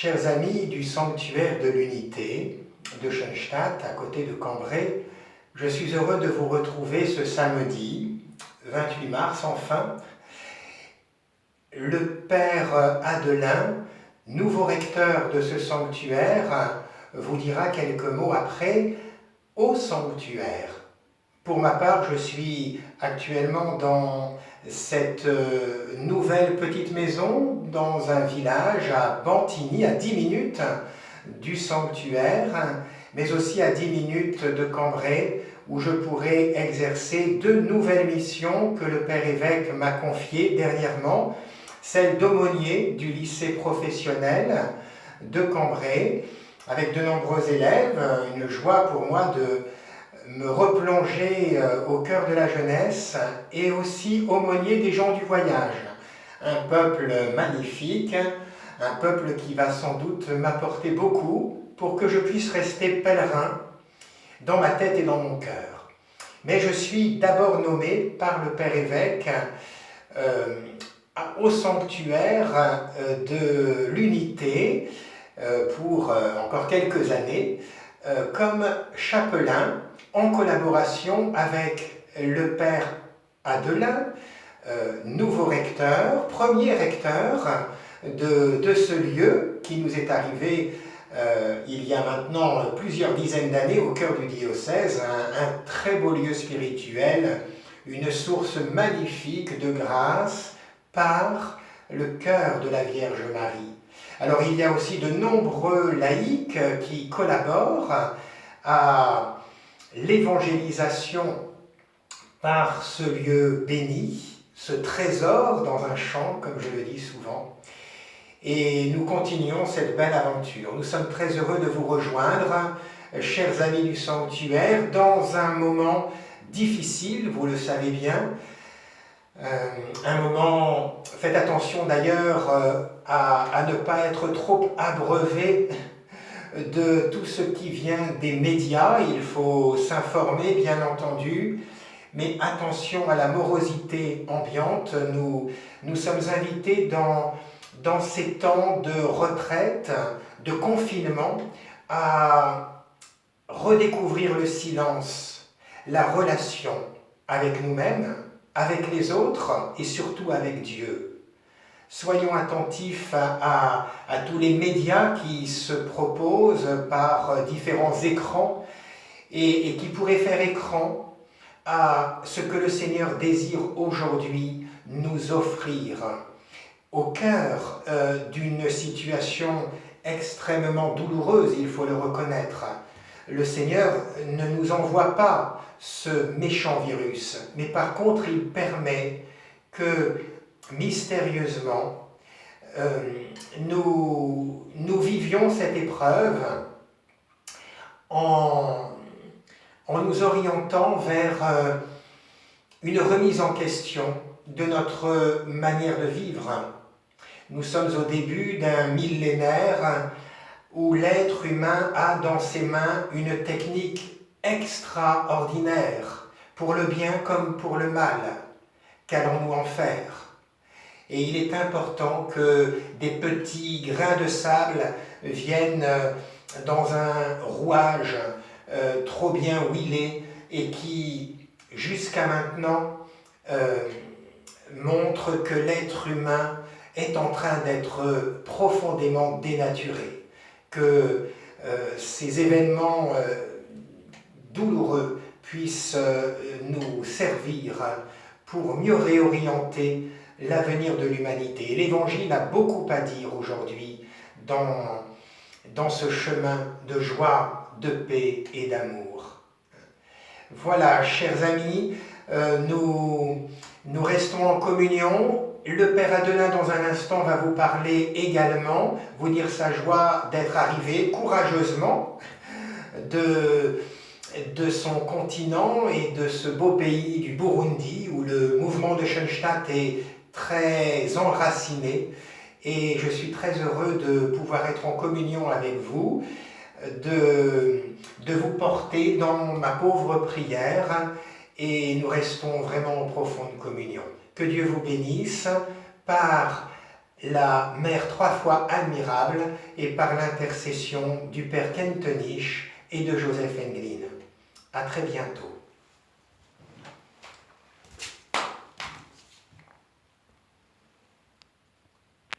Chers amis du sanctuaire de l'unité de Schoenstatt, à côté de Cambrai, je suis heureux de vous retrouver ce samedi 28 mars enfin. Le père Adelin, nouveau recteur de ce sanctuaire, vous dira quelques mots après au sanctuaire. Pour ma part, je suis actuellement dans cette nouvelle petite maison dans un village à Bantigny, à 10 minutes du sanctuaire, mais aussi à 10 minutes de Cambrai, où je pourrai exercer deux nouvelles missions que le père évêque m'a confiées dernièrement, celle d'aumônier du lycée professionnel de Cambrai, avec de nombreux élèves, une joie pour moi de me replonger au cœur de la jeunesse, et aussi aumônier des gens du voyage, un peuple magnifique, un peuple qui va sans doute m'apporter beaucoup pour que je puisse rester pèlerin dans ma tête et dans mon cœur. Mais je suis d'abord nommé par le père évêque au sanctuaire de l'unité pour encore quelques années comme chapelain, en collaboration avec le père Adelin, nouveau recteur, premier recteur de ce lieu qui nous est arrivé il y a maintenant plusieurs dizaines d'années au cœur du diocèse, un très beau lieu spirituel, une source magnifique de grâce par le cœur de la Vierge Marie. Alors il y a aussi de nombreux laïcs qui collaborent à l'évangélisation par ce lieu béni, ce trésor dans un champ, comme je le dis souvent. Et nous continuons cette belle aventure. Nous sommes très heureux de vous rejoindre, chers amis du sanctuaire, dans un moment difficile, vous le savez bien. Un moment, faites attention d'ailleurs à ne pas être trop abreuvé de tout ce qui vient des médias. Il faut s'informer, bien entendu, mais attention à la morosité ambiante. Nous sommes invités dans ces temps de retraite, de confinement, à redécouvrir le silence, la relation avec nous-mêmes, avec les autres et surtout avec Dieu. Soyons attentifs à tous les médias qui se proposent par différents écrans et qui pourraient faire écran à ce que le Seigneur désire aujourd'hui nous offrir. Au cœur d'une situation extrêmement douloureuse, il faut le reconnaître, le Seigneur ne nous envoie pas ce méchant virus, mais par contre il permet que mystérieusement nous vivions cette épreuve en nous orientant vers une remise en question de notre manière de vivre. Nous sommes au début d'un millénaire où l'être humain a dans ses mains une technique extraordinaire, pour le bien comme pour le mal. Qu'allons-nous en faire? Et il est important que des petits grains de sable viennent dans un rouage trop bien huilé et qui, jusqu'à maintenant, montrent que l'être humain est en train d'être profondément dénaturé, que ces événements douloureux puissent nous servir pour mieux réorienter l'avenir de l'humanité. Et l'Évangile a beaucoup à dire aujourd'hui dans ce chemin de joie, de paix et d'amour. Voilà, chers amis, nous restons en communion. Le père Adelin, dans un instant, va vous parler également, vous dire sa joie d'être arrivé courageusement de son continent et de ce beau pays du Burundi, où le mouvement de Schoenstatt est très enraciné. Et je suis très heureux de pouvoir être en communion avec vous, de vous porter dans ma pauvre prière, et nous restons vraiment en profonde communion. Que Dieu vous bénisse par la mère 3 fois admirable et par l'intercession du Père Kentenich et de Joseph Englin. À très bientôt.